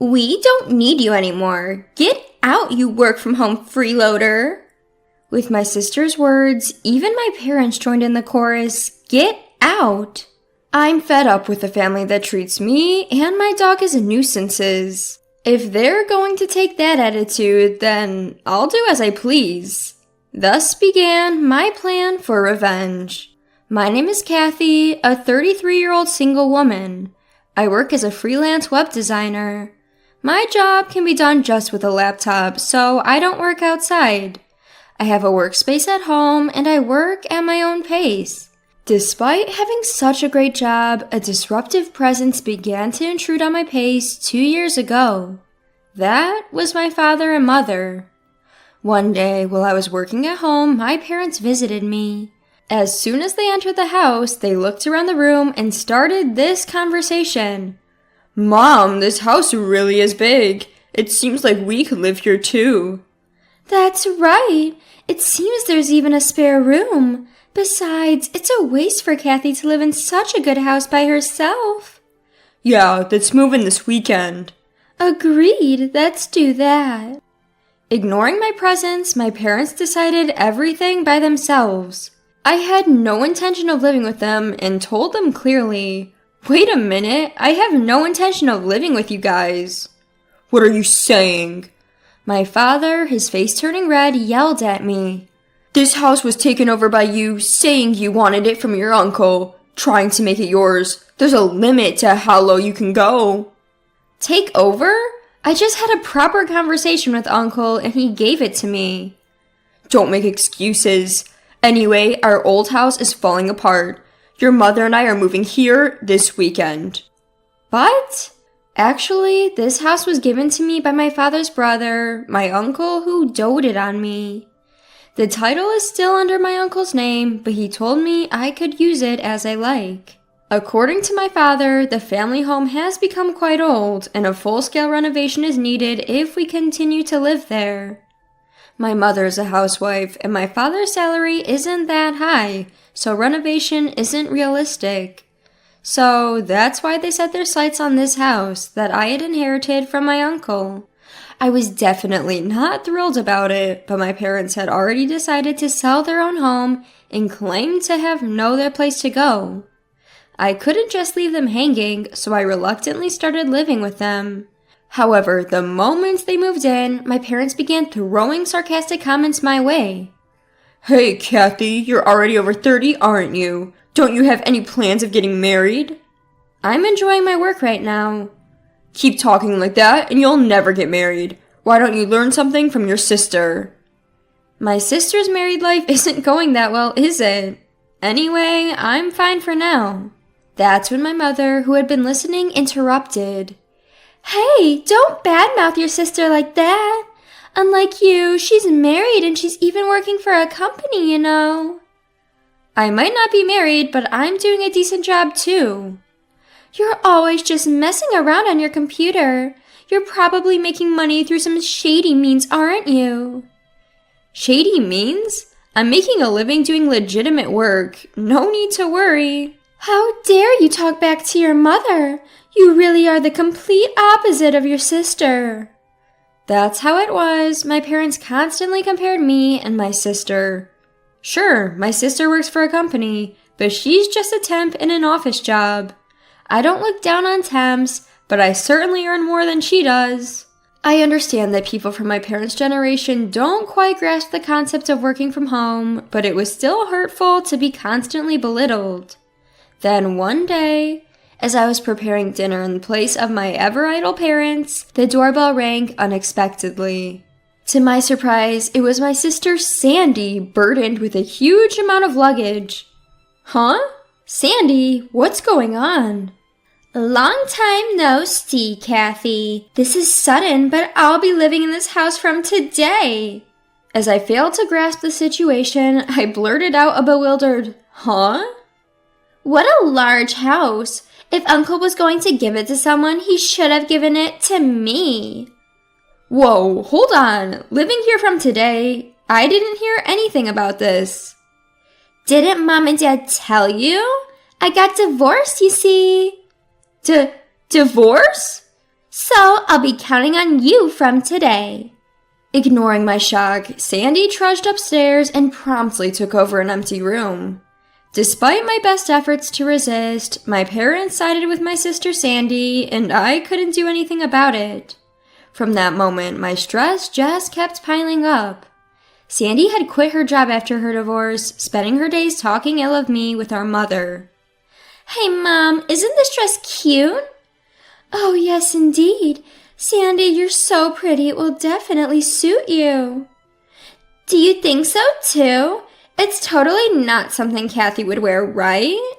We don't need you anymore. Get out, you work-from-home freeloader. With my sister's words, even my parents joined in the chorus, get out. I'm fed up with a family that treats me and my dog as nuisances. If they're going to take that attitude, then I'll do as I please. Thus began my plan for revenge. My name is Kathy, a 33-year-old single woman. I work as a freelance web designer. My job can be done just with a laptop, so I don't work outside. I have a workspace at home, and I work at my own pace. Despite having such a great job, a disruptive presence began to intrude on my pace 2 years ago. That was my father and mother. One day, while I was working at home, my parents visited me. As soon as they entered the house, they looked around the room and started this conversation. Mom, this house really is big. It seems like we could live here too. That's right. It seems there's even a spare room. Besides, it's a waste for Kathy to live in such a good house by herself. Yeah, let's move in this weekend. Agreed, let's do that. Ignoring my presence, my parents decided everything by themselves. I had no intention of living with them and told them clearly, wait a minute, I have no intention of living with you guys. What are you saying? My father, his face turning red, yelled at me. This house was taken over by you, saying you wanted it from your uncle, trying to make it yours. There's a limit to how low you can go. Take over? I just had a proper conversation with Uncle and he gave it to me. Don't make excuses. Anyway, our old house is falling apart. Your mother and I are moving here this weekend. But actually, this house was given to me by my father's brother, my uncle who doted on me. The title is still under my uncle's name, but he told me I could use it as I like. According to my father, the family home has become quite old, and a full-scale renovation is needed if we continue to live there. My mother is a housewife, and my father's salary isn't that high, so renovation isn't realistic. So that's why they set their sights on this house that I had inherited from my uncle. I was definitely not thrilled about it, but my parents had already decided to sell their own home and claimed to have no other place to go. I couldn't just leave them hanging, so I reluctantly started living with them. However, the moment they moved in, my parents began throwing sarcastic comments my way. Hey, Kathy, you're already over 30, aren't you? Don't you have any plans of getting married? I'm enjoying my work right now. Keep talking like that and you'll never get married. Why don't you learn something from your sister? My sister's married life isn't going that well, is it? Anyway, I'm fine for now. That's when my mother, who had been listening, interrupted. Hey, don't badmouth your sister like that. Unlike you, she's married and she's even working for a company, you know. I might not be married, but I'm doing a decent job too. You're always just messing around on your computer. You're probably making money through some shady means, aren't you? Shady means? I'm making a living doing legitimate work. No need to worry. How dare you talk back to your mother? You really are the complete opposite of your sister. That's how it was. My parents constantly compared me and my sister. Sure, my sister works for a company, but she's just a temp in an office job. I don't look down on temps, but I certainly earn more than she does. I understand that people from my parents' generation don't quite grasp the concept of working from home, but it was still hurtful to be constantly belittled. Then one day, as I was preparing dinner in place of my ever-idle parents, the doorbell rang unexpectedly. To my surprise, it was my sister Sandy, burdened with a huge amount of luggage. Huh? Sandy, what's going on? Long time no see, Kathy. This is sudden, but I'll be living in this house from today. As I failed to grasp the situation, I blurted out a bewildered, huh? What a large house. If Uncle was going to give it to someone, he should have given it to me. Whoa, hold on. Living here from today, I didn't hear anything about this. Didn't Mom and Dad tell you? I got divorced, you see. Divorce? So I'll be counting on you from today. Ignoring my shock, Sandy trudged upstairs and promptly took over an empty room. Despite my best efforts to resist, my parents sided with my sister Sandy, and I couldn't do anything about it. From that moment, my stress just kept piling up. Sandy had quit her job after her divorce, spending her days talking ill of me with our mother. Hey, Mom, isn't this dress cute? Oh, yes, indeed. Sandy, you're so pretty, it will definitely suit you. Do you think so, too? It's totally not something Kathy would wear, right?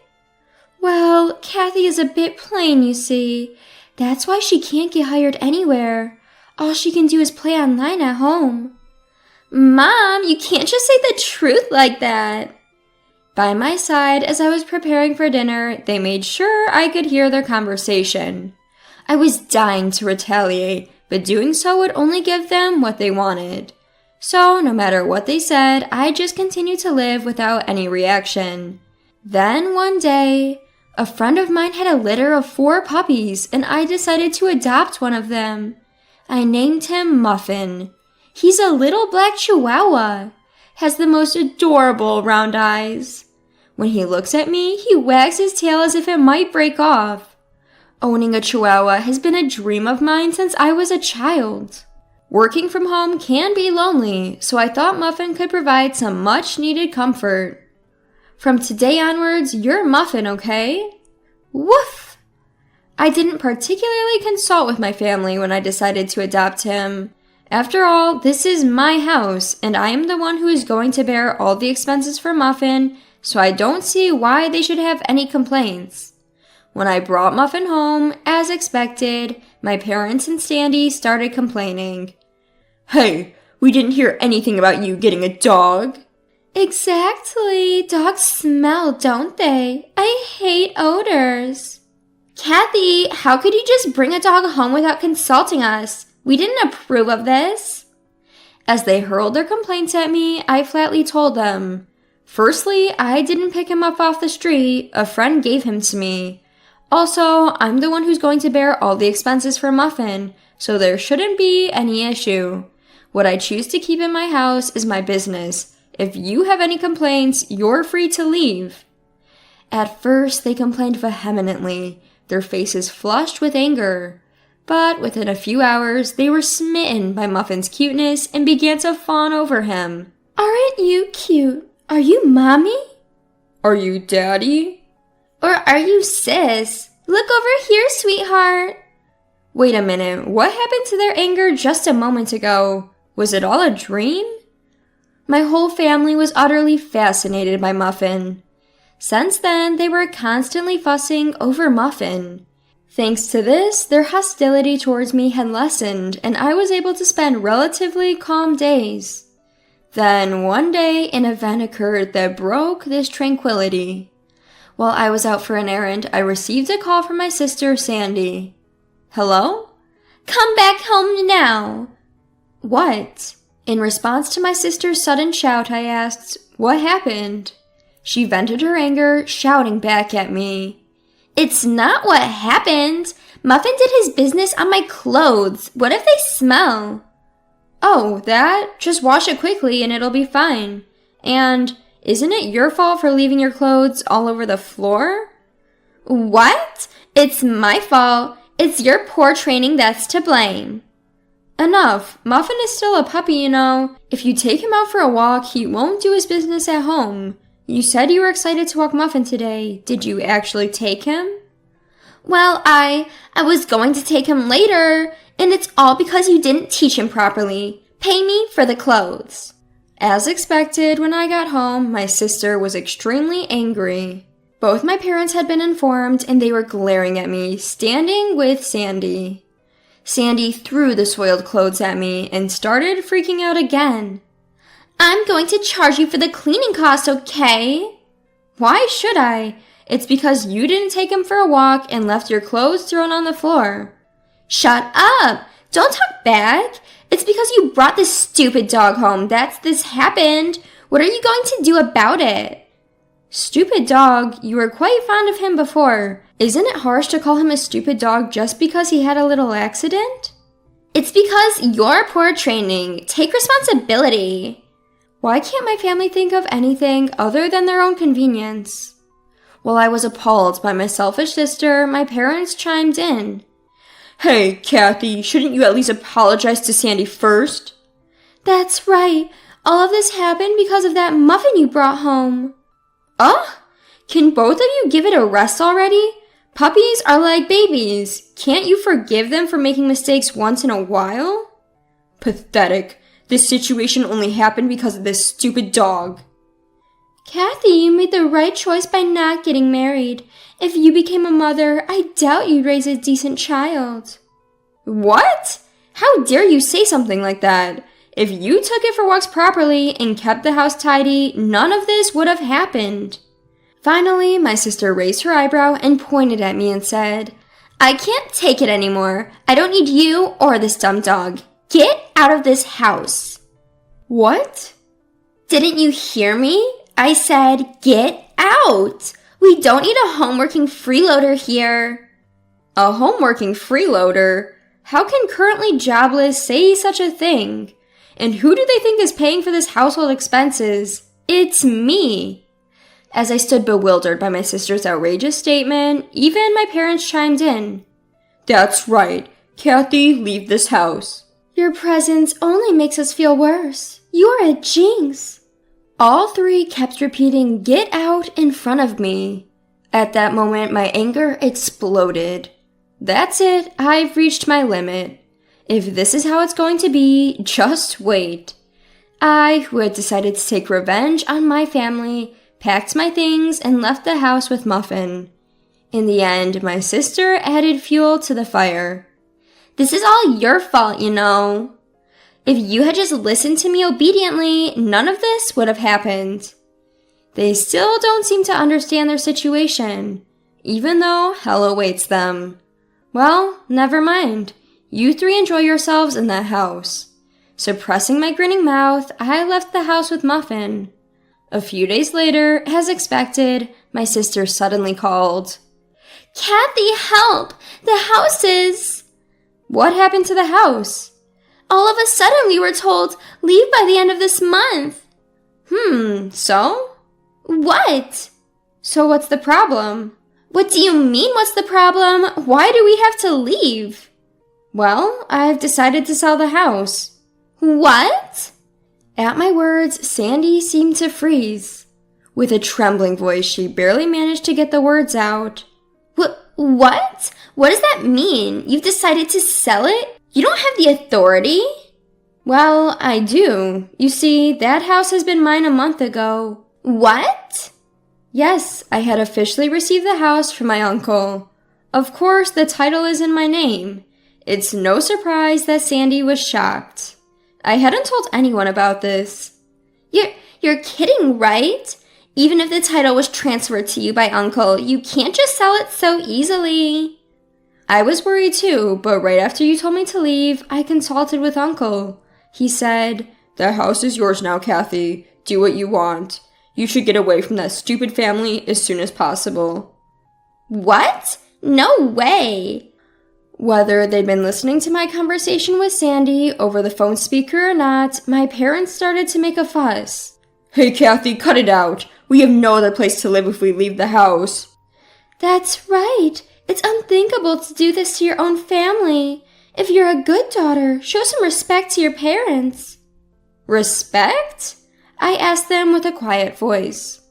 Well, Kathy is a bit plain, you see. That's why she can't get hired anywhere. All she can do is play online at home. Mom, you can't just say the truth like that. By my side, as I was preparing for dinner, they made sure I could hear their conversation. I was dying to retaliate, but doing so would only give them what they wanted. So, no matter what they said, I just continued to live without any reaction. Then, one day, a friend of mine had a litter of 4 puppies, and I decided to adopt one of them. I named him Muffin. He's a little black chihuahua. Has the most adorable round eyes. When he looks at me, he wags his tail as if it might break off. Owning a chihuahua has been a dream of mine since I was a child. Working from home can be lonely, so I thought Muffin could provide some much-needed comfort. From today onwards, you're Muffin, okay? Woof! I didn't particularly consult with my family when I decided to adopt him. After all, this is my house, and I am the one who is going to bear all the expenses for Muffin, so I don't see why they should have any complaints. When I brought Muffin home, as expected, my parents and Sandy started complaining. Hey, we didn't hear anything about you getting a dog. Exactly. Dogs smell, don't they? I hate odors. Kathy, how could you just bring a dog home without consulting us? We didn't approve of this. As they hurled their complaints at me, I flatly told them. Firstly, I didn't pick him up off the street. A friend gave him to me. Also, I'm the one who's going to bear all the expenses for Muffin, so there shouldn't be any issue. What I choose to keep in my house is my business. If you have any complaints, you're free to leave. At first, they complained vehemently, their faces flushed with anger. But within a few hours, they were smitten by Muffin's cuteness and began to fawn over him. Aren't you cute? Are you mommy? Are you daddy? Or are you sis? Look over here, sweetheart. Wait a minute, what happened to their anger just a moment ago? Was it all a dream? My whole family was utterly fascinated by Muffin. Since then, they were constantly fussing over Muffin. Thanks to this, their hostility towards me had lessened, and I was able to spend relatively calm days. Then, one day, an event occurred that broke this tranquility. While I was out for an errand, I received a call from my sister, Sandy. Hello? Come back home now! What? In response to my sister's sudden shout, I asked, what happened? She vented her anger, shouting back at me. It's not what happened. Muffin did his business on my clothes. What if they smell? Oh, that? Just wash it quickly and it'll be fine. And isn't it your fault for leaving your clothes all over the floor? What? It's my fault. It's your poor training that's to blame. Enough. Muffin is still a puppy, you know. If you take him out for a walk, he won't do his business at home. You said you were excited to walk Muffin today. Did you actually take him? Well, I was going to take him later, and it's all because you didn't teach him properly. Pay me for the clothes. As expected, when I got home, my sister was extremely angry. Both my parents had been informed, and they were glaring at me, standing with Sandy. Sandy threw the soiled clothes at me and started freaking out again. I'm going to charge you for the cleaning costs, okay? Why should I? It's because you didn't take him for a walk and left your clothes thrown on the floor. Shut up! Don't talk back! It's because you brought this stupid dog home that this happened. What are you going to do about it? Stupid dog? You were quite fond of him before. Isn't it harsh to call him a stupid dog just because he had a little accident? It's because your poor training. Take responsibility. Why can't my family think of anything other than their own convenience? While I was appalled by my selfish sister, my parents chimed in. Hey, Kathy, shouldn't you at least apologize to Sandy first? That's right. All of this happened because of that muffin you brought home. Can both of you give it a rest already? Puppies are like babies. Can't you forgive them for making mistakes once in a while? Pathetic. This situation only happened because of this stupid dog. Kathy, you made the right choice by not getting married. If you became a mother, I doubt you'd raise a decent child. What? How dare you say something like that? If you took it for walks properly and kept the house tidy, none of this would have happened. Finally, my sister raised her eyebrow and pointed at me and said, I can't take it anymore. I don't need you or this dumb dog. Get out of this house. What? Didn't you hear me? I said, get out. We don't need a home-working freeloader here. A home-working freeloader? How can currently jobless say such a thing? And who do they think is paying for this household expenses? It's me. As I stood bewildered by my sister's outrageous statement, even my parents chimed in. That's right. Kathy, leave this house. Your presence only makes us feel worse. You're a jinx. All three kept repeating, get out in front of me. At that moment, my anger exploded. That's it. I've reached my limit. If this is how it's going to be, just wait. I, who had decided to take revenge on my family, packed my things and left the house with Muffin. In the end, my sister added fuel to the fire. This is all your fault, you know. If you had just listened to me obediently, none of this would have happened. They still don't seem to understand their situation, even though hell awaits them. Well, never mind. You three enjoy yourselves in that house. Suppressing my grinning mouth, I left the house with Muffin. A few days later, as expected, my sister suddenly called. Kathy, help! The house is... What happened to the house? All of a sudden we were told, leave by the end of this month. So? What? So what's the problem? What do you mean, what's the problem? Why do we have to leave? Well, I've decided to sell the house. What? At my words, Sandy seemed to freeze. With a trembling voice, she barely managed to get the words out. What? What does that mean? You've decided to sell it? You don't have the authority? Well, I do. You see, that house has been mine a month ago. What? Yes, I had officially received the house from my uncle. Of course, the title is in my name. It's no surprise that Sandy was shocked. I hadn't told anyone about this. You're kidding, right? Even if the title was transferred to you by Uncle, you can't just sell it so easily. I was worried too, but right after you told me to leave, I consulted with Uncle. He said, The house is yours now, Kathy. Do what you want. You should get away from that stupid family as soon as possible. What? No way! Whether they'd been listening to my conversation with Sandy over the phone speaker or not, my parents started to make a fuss. Hey, Kathy, cut it out. We have no other place to live if we leave the house. That's right. It's unthinkable to do this to your own family. If you're a good daughter, show some respect to your parents. Respect? I asked them with a quiet voice.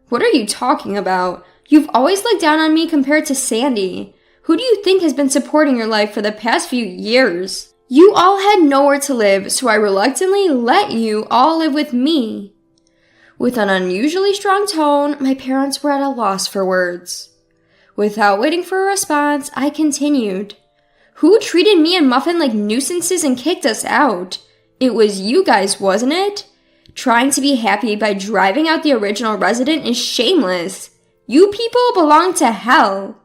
What are you talking about? You've always looked down on me compared to Sandy. Who do you think has been supporting your life for the past few years? You all had nowhere to live, so I reluctantly let you all live with me. With an unusually strong tone, my parents were at a loss for words. Without waiting for a response, I continued. Who treated me and Muffin like nuisances and kicked us out? It was you guys, wasn't it? Trying to be happy by driving out the original resident is shameless. You people belong to hell.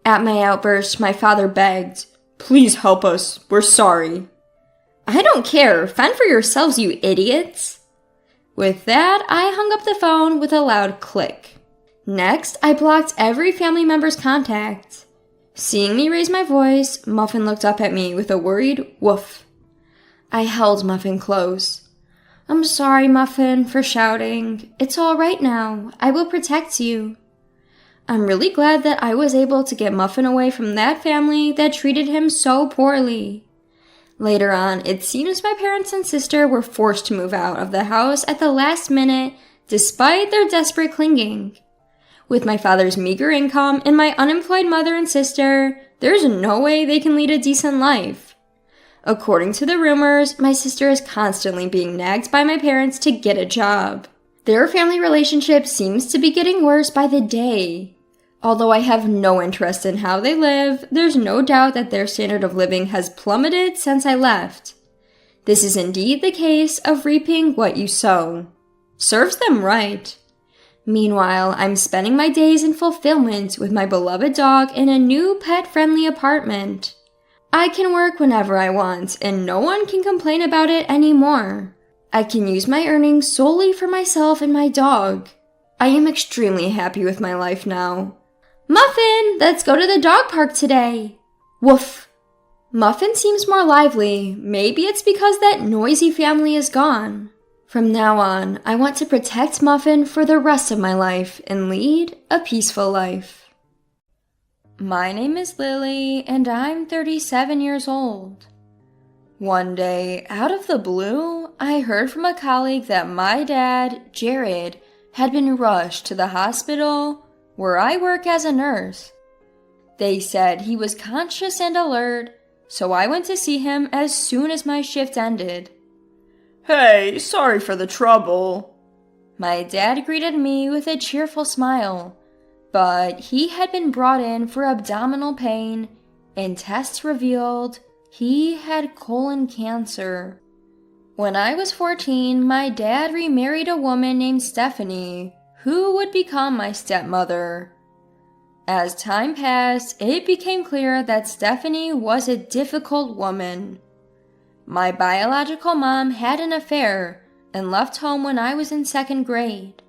At my outburst, my father begged, Please help us. We're sorry. I don't care. Fend for yourselves, you idiots. With that, I hung up the phone with a loud click. Next, I blocked every family member's contact. Seeing me raise my voice, Muffin looked up at me with a worried woof. I held Muffin close. I'm sorry, Muffin, for shouting. It's all right now. I will protect you. I'm really glad that I was able to get Muffin away from that family that treated him so poorly. Later on, it seems my parents and sister were forced to move out of the house at the last minute despite their desperate clinging. With my father's meager income and my unemployed mother and sister, there's no way they can lead a decent life. According to the rumors, my sister is constantly being nagged by my parents to get a job. Their family relationship seems to be getting worse by the day. Although I have no interest in how they live, there's no doubt that their standard of living has plummeted since I left. This is indeed the case of reaping what you sow. Serves them right. Meanwhile, I'm spending my days in fulfillment with my beloved dog in a new pet-friendly apartment. I can work whenever I want, and no one can complain about it anymore. I can use my earnings solely for myself and my dog. I am extremely happy with my life now. Muffin, let's go to the dog park today. Woof. Muffin seems more lively. Maybe it's because that noisy family is gone. From now on, I want to protect Muffin for the rest of my life and lead a peaceful life. My name is Lily, and I'm 37 years old. One day, out of the blue, I heard from a colleague that my dad, Jared, had been rushed to the hospital where I work as a nurse. They said he was conscious and alert, so I went to see him as soon as my shift ended. Hey, sorry for the trouble. My dad greeted me with a cheerful smile, but he had been brought in for abdominal pain, and tests revealed he had colon cancer. When I was 14, my dad remarried a woman named Stephanie, who would become my stepmother. As time passed, it became clear that Stephanie was a difficult woman. My biological mom had an affair and left home when I was in 2nd grade.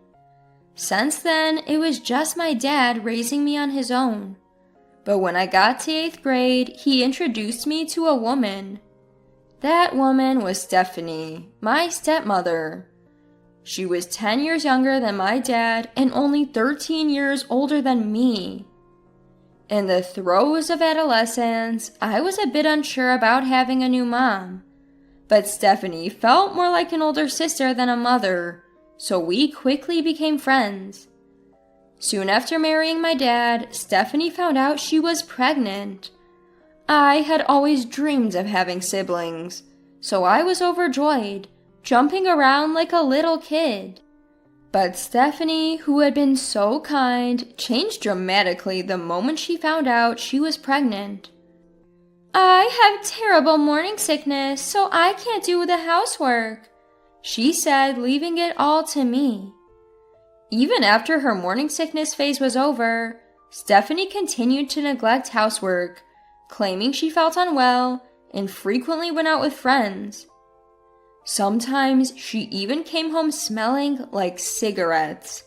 Since then, it was just my dad raising me on his own. But when I got to 8th grade, he introduced me to a woman. That woman was Stephanie, my stepmother. She was 10 years younger than my dad and only 13 years older than me. In the throes of adolescence, I was a bit unsure about having a new mom. But Stephanie felt more like an older sister than a mother, so we quickly became friends. Soon after marrying my dad, Stephanie found out she was pregnant. I had always dreamed of having siblings, so I was overjoyed, jumping around like a little kid. But Stephanie, who had been so kind, changed dramatically the moment she found out she was pregnant. I have terrible morning sickness, so I can't do the housework, she said, leaving it all to me. Even after her morning sickness phase was over, Stephanie continued to neglect housework, claiming she felt unwell and frequently went out with friends. Sometimes she even came home smelling like cigarettes.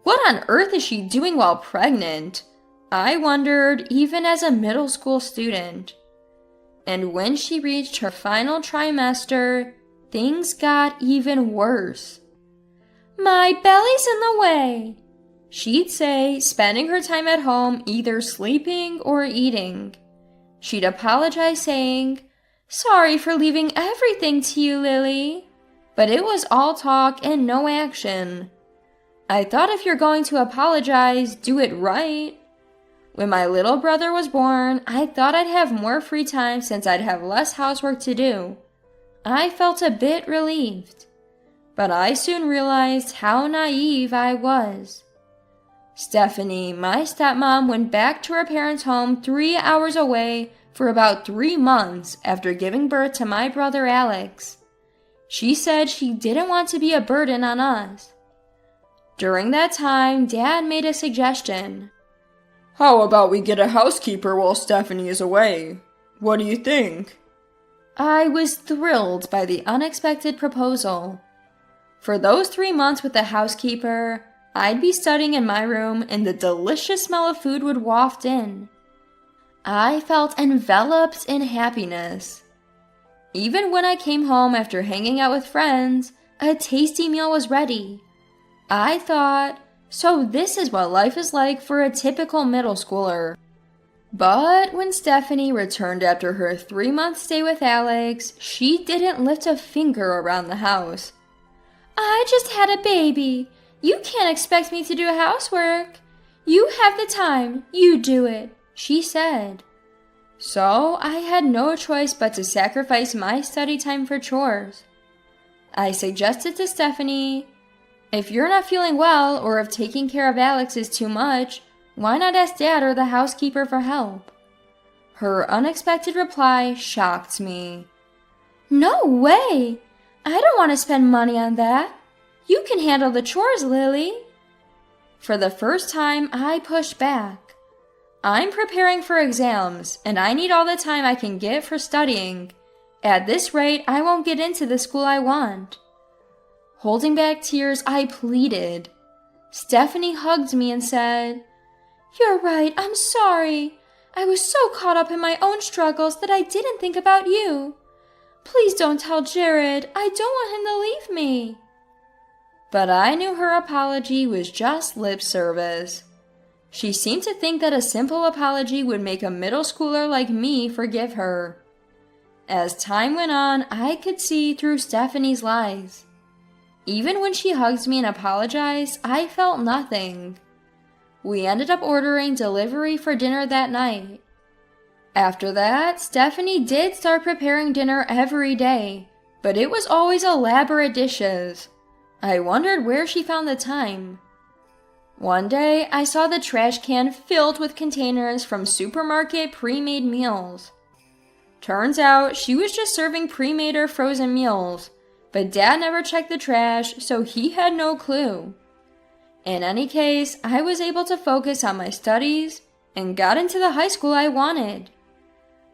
What on earth is she doing while pregnant? I wondered, even as a middle school student. And when she reached her final trimester, things got even worse. My belly's in the way, she'd say, spending her time at home either sleeping or eating. She'd apologize, saying, Sorry for leaving everything to you, Lily. But it was all talk and no action. I thought if you're going to apologize, do it right. When my little brother was born, I thought I'd have more free time since I'd have less housework to do. I felt a bit relieved. But I soon realized how naive I was. Stephanie, my stepmom, went back to her parents' home 3 hours away for about 3 months after giving birth to my brother Alex. She said she didn't want to be a burden on us. During that time, Dad made a suggestion. How about we get a housekeeper while Stephanie is away? What do you think? I was thrilled by the unexpected proposal. For those 3 months with the housekeeper, I'd be studying in my room and the delicious smell of food would waft in. I felt enveloped in happiness. Even when I came home after hanging out with friends, a tasty meal was ready. I thought, so this is what life is like for a typical middle schooler. But when Stephanie returned after her 3-month stay with Alex, she didn't lift a finger around the house. I just had a baby. You can't expect me to do housework. You have the time. You do it, she said. So I had no choice but to sacrifice my study time for chores. I suggested to Stephanie, if you're not feeling well or if taking care of Alex is too much, why not ask Dad or the housekeeper for help? Her unexpected reply shocked me. No way! I don't want to spend money on that. You can handle the chores, Lily. For the first time, I pushed back. I'm preparing for exams, and I need all the time I can get for studying. At this rate, I won't get into the school I want. Holding back tears, I pleaded. Stephanie hugged me and said, You're right, I'm sorry. I was so caught up in my own struggles that I didn't think about you. Please don't tell Jared. I don't want him to leave me. But I knew her apology was just lip service. She seemed to think that a simple apology would make a middle schooler like me forgive her. As time went on, I could see through Stephanie's lies. Even when she hugged me and apologized, I felt nothing. We ended up ordering delivery for dinner that night. After that, Stephanie did start preparing dinner every day, but it was always elaborate dishes. I wondered where she found the time. One day, I saw the trash can filled with containers from supermarket pre-made meals. Turns out, she was just serving pre-made or frozen meals, but Dad never checked the trash, so he had no clue. In any case, I was able to focus on my studies and got into the high school I wanted.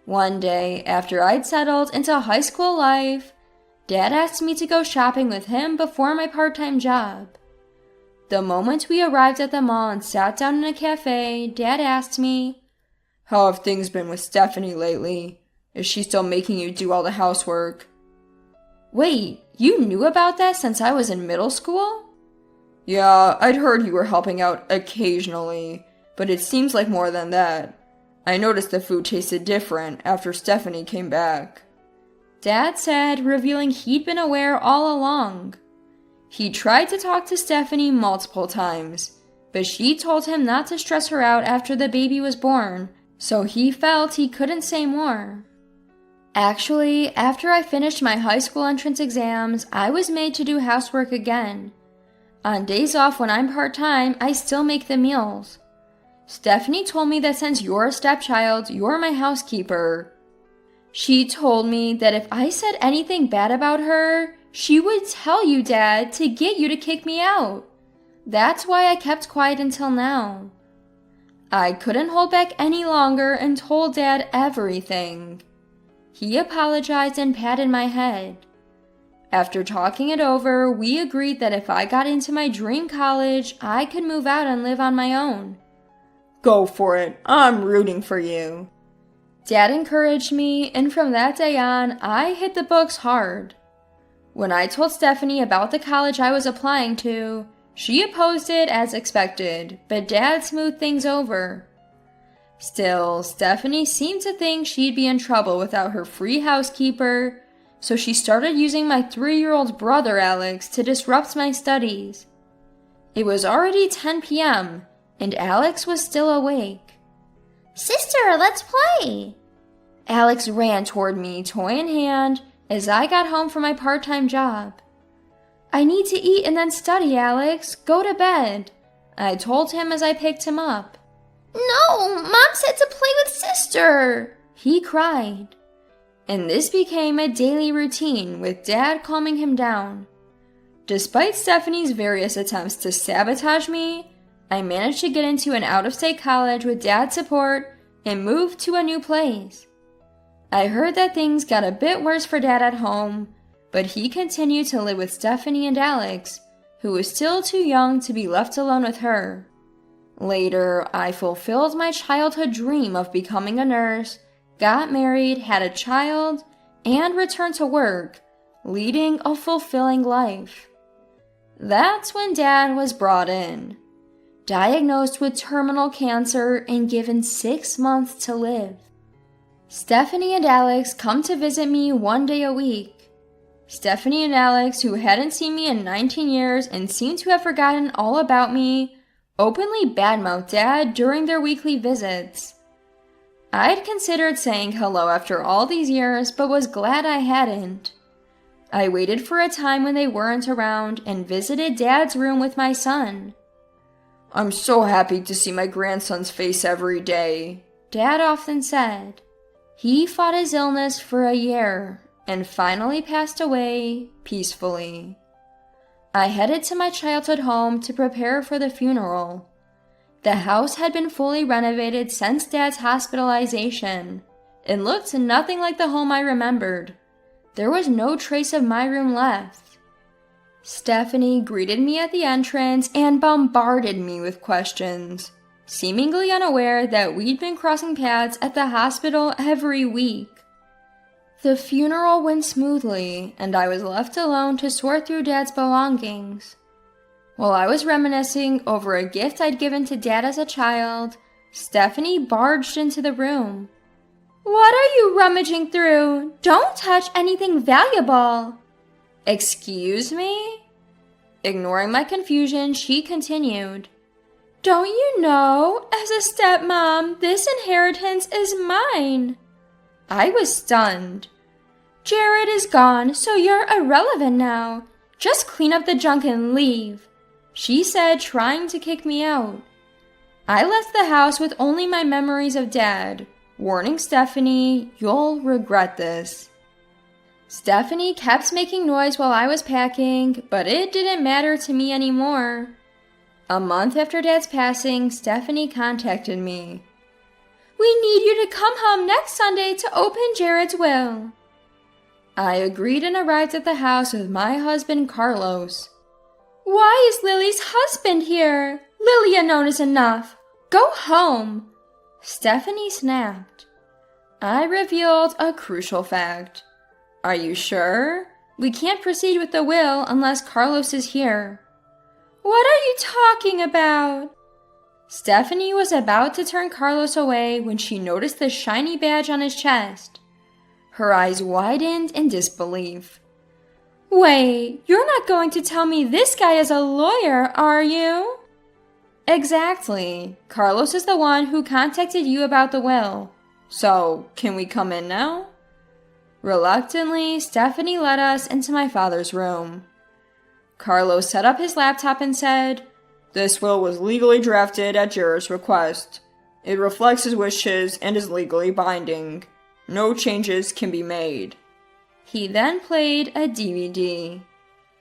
One day, after I'd settled into high school life, Dad asked me to go shopping with him before my part-time job. The moment we arrived at the mall and sat down in a cafe, Dad asked me, How have things been with Stephanie lately? Is she still making you do all the housework? Wait, you knew about that since I was in middle school? Yeah, I'd heard you were helping out occasionally, but it seems like more than that. I noticed the food tasted different after Stephanie came back. Dad said, revealing he'd been aware all along. He tried to talk to Stephanie multiple times, but she told him not to stress her out after the baby was born, so he felt he couldn't say more. Actually, after I finished my high school entrance exams, I was made to do housework again. On days off when I'm part-time, I still make the meals. Stephanie told me that since you're a stepchild, you're my housekeeper. She told me that if I said anything bad about her, she would tell you, Dad, to get you to kick me out. That's why I kept quiet until now. I couldn't hold back any longer and told Dad everything. He apologized and patted my head. After talking it over, we agreed that if I got into my dream college, I could move out and live on my own. Go for it. I'm rooting for you. Dad encouraged me, and from that day on, I hit the books hard. When I told Stephanie about the college I was applying to, she opposed it as expected, but Dad smoothed things over. Still, Stephanie seemed to think she'd be in trouble without her free housekeeper, so she started using my 3-year-old brother Alex to disrupt my studies. It was already 10 p.m., and Alex was still awake. Sister, let's play! Alex ran toward me, toy in hand, as I got home from my part-time job. I need to eat and then study, Alex. Go to bed, I told him as I picked him up. No, Mom said to play with Sister, he cried. And this became a daily routine, with Dad calming him down. Despite Stephanie's various attempts to sabotage me, I managed to get into an out-of-state college with Dad's support and moved to a new place. I heard that things got a bit worse for Dad at home, but he continued to live with Stephanie and Alex, who was still too young to be left alone with her. Later, I fulfilled my childhood dream of becoming a nurse, got married, had a child, and returned to work, leading a fulfilling life. That's when Dad was brought in, diagnosed with terminal cancer and given 6 months to live. Stephanie and Alex come to visit me 1 day a week. Stephanie and Alex, who hadn't seen me in 19 years and seemed to have forgotten all about me, openly badmouthed Dad during their weekly visits. I'd considered saying hello after all these years, but was glad I hadn't. I waited for a time when they weren't around and visited Dad's room with my son. "I'm so happy to see my grandson's face every day," Dad often said. He fought his illness for a year and finally passed away peacefully. I headed to my childhood home to prepare for the funeral. The house had been fully renovated since Dad's hospitalization and looked nothing like the home I remembered. There was no trace of my room left. Stephanie greeted me at the entrance and bombarded me with questions, seemingly unaware that we'd been crossing paths at the hospital every week. The funeral went smoothly, and I was left alone to sort through Dad's belongings. While I was reminiscing over a gift I'd given to Dad as a child, Stephanie barged into the room. "What are you rummaging through? Don't touch anything valuable." "Excuse me?" Ignoring my confusion, she continued. "Don't you know, as a stepmom, this inheritance is mine." I was stunned. "Jared is gone, so you're irrelevant now. Just clean up the junk and leave," she said, trying to kick me out. I left the house with only my memories of Dad, warning Stephanie, "You'll regret this." Stephanie kept making noise while I was packing, but it didn't matter to me anymore. A month after Dad's passing, Stephanie contacted me. "We need you to come home next Sunday to open Jared's will." I agreed and arrived at the house with my husband, Carlos. "Why is Lily's husband here? Lily alone is enough. Go home," Stephanie snapped. I revealed a crucial fact. "Are you sure? We can't proceed with the will unless Carlos is here." "What are you talking about?" Stephanie was about to turn Carlos away when she noticed the shiny badge on his chest. Her eyes widened in disbelief. "Wait, you're not going to tell me this guy is a lawyer, are you?" "Exactly. Carlos is the one who contacted you about the will. So, can we come in now?" Reluctantly, Stephanie led us into my father's room. Carlos set up his laptop and said, "This will was legally drafted at Jared's request. It reflects his wishes and is legally binding. No changes can be made." He then played a DVD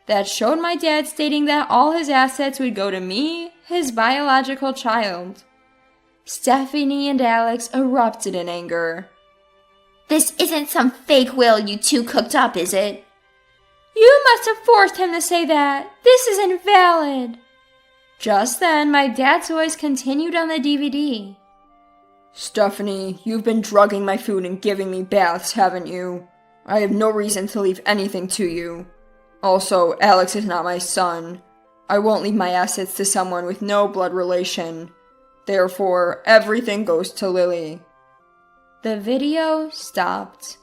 that showed my dad stating that all his assets would go to me, his biological child. Stephanie and Alex erupted in anger. "This isn't some fake will you two cooked up, is it?" "You must have forced him to say that. This is invalid." Just then, my dad's voice continued on the DVD. "Stephanie, you've been drugging my food and giving me baths, haven't you? I have no reason to leave anything to you. Also, Alex is not my son. I won't leave my assets to someone with no blood relation. Therefore, everything goes to Lily." The video stopped.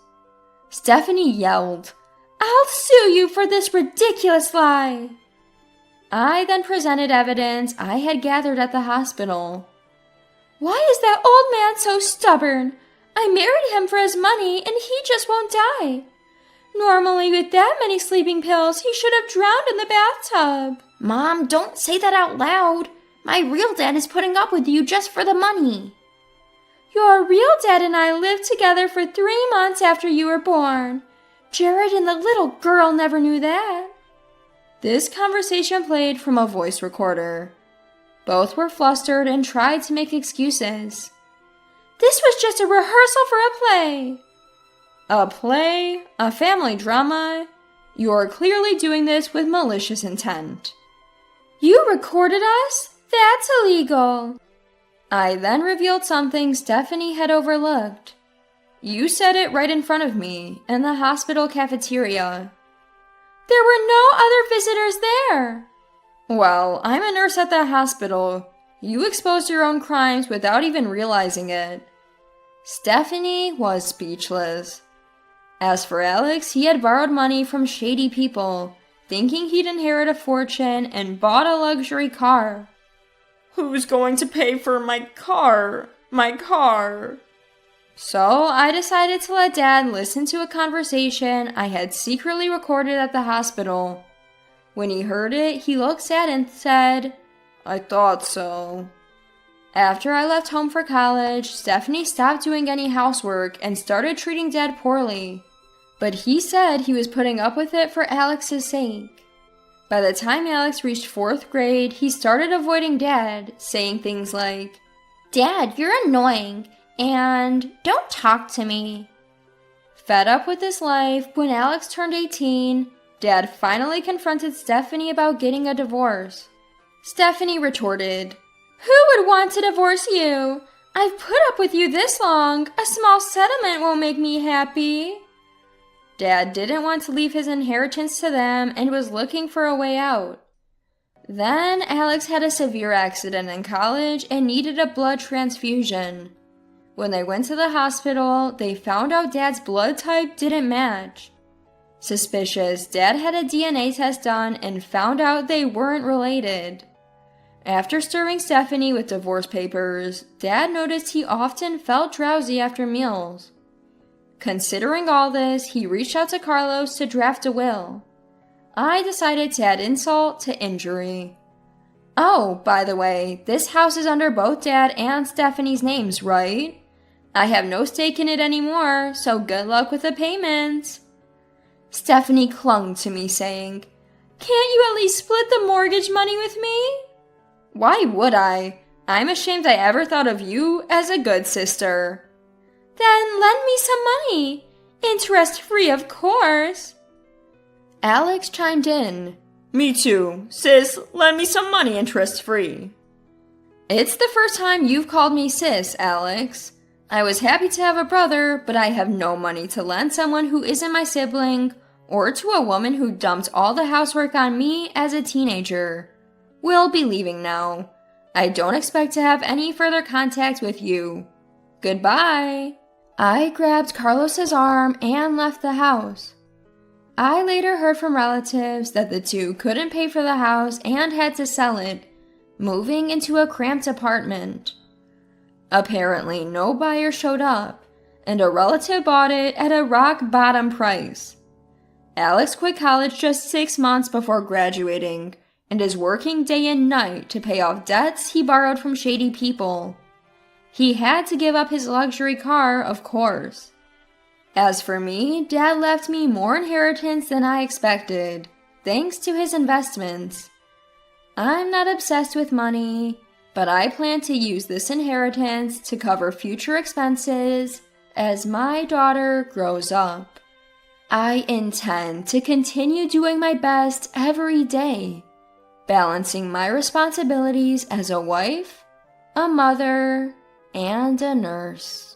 Stephanie yelled, "I'll sue you for this ridiculous lie." I then presented evidence I had gathered at the hospital. "Why is that old man so stubborn? I married him for his money and he just won't die. Normally, with that many sleeping pills, he should have drowned in the bathtub." "Mom, don't say that out loud. My real dad is putting up with you just for the money." "Your real dad and I lived together for 3 months after you were born. Jared and the little girl never knew that." This conversation played from a voice recorder. Both were flustered and tried to make excuses. "This was just a rehearsal for a play." "A play? A family drama? You're clearly doing this with malicious intent." "You recorded us? That's illegal. I then revealed something Stephanie had overlooked. You said it right in front of me, in the hospital cafeteria. There were no other visitors there. Well, I'm a nurse at the hospital. You exposed your own crimes without even realizing it. Stephanie was speechless. As for Alex, he had borrowed money from shady people, thinking he'd inherit a fortune and bought a luxury car. Who's going to pay for my car? My car? So I decided to let Dad listen to a conversation I had secretly recorded at the hospital. When he heard it, he looked sad and said, I thought so. After I left home for college, Stephanie stopped doing any housework and started treating Dad poorly. But he said he was putting up with it for Alex's sake. By the time Alex reached 4th grade, he started avoiding Dad, saying things like, Dad, you're annoying, and don't talk to me. Fed up with this life, when Alex turned 18, Dad finally confronted Stephanie about getting a divorce. Stephanie retorted, Who would want to divorce you? I've put up with you this long. A small settlement won't make me happy. Dad didn't want to leave his inheritance to them and was looking for a way out. Then Alex had a severe accident in college and needed a blood transfusion. When they went to the hospital, they found out Dad's blood type didn't match. Suspicious, Dad had a DNA test done and found out they weren't related. After stirring Stephanie with divorce papers, Dad noticed he often felt drowsy after meals. Considering all this, he reached out to Carlos to draft a will. I decided to add insult to injury. Oh, by the way, this house is under both Dad and Stephanie's names, right? I have no stake in it anymore, so good luck with the payments. Stephanie clung to me, saying, Can't you at least split the mortgage money with me? Why would I? I'm ashamed I ever thought of you as a good sister. Then lend me some money. Interest-free, of course. Alex chimed in. Me too. Sis, lend me some money interest-free. It's the first time you've called me sis, Alex. I was happy to have a brother, but I have no money to lend someone who isn't my sibling, or to a woman who dumped all the housework on me as a teenager. We'll be leaving now. I don't expect to have any further contact with you. Goodbye. I grabbed Carlos's arm and left the house. I later heard from relatives that the two couldn't pay for the house and had to sell it, moving into a cramped apartment. Apparently, no buyer showed up, and a relative bought it at a rock-bottom price. Alex quit college just 6 months before graduating, and is working day and night to pay off debts he borrowed from shady people. He had to give up his luxury car, of course. As for me, Dad left me more inheritance than I expected, thanks to his investments. I'm not obsessed with money, but I plan to use this inheritance to cover future expenses as my daughter grows up. I intend to continue doing my best every day, balancing my responsibilities as a wife, a mother, and a nurse.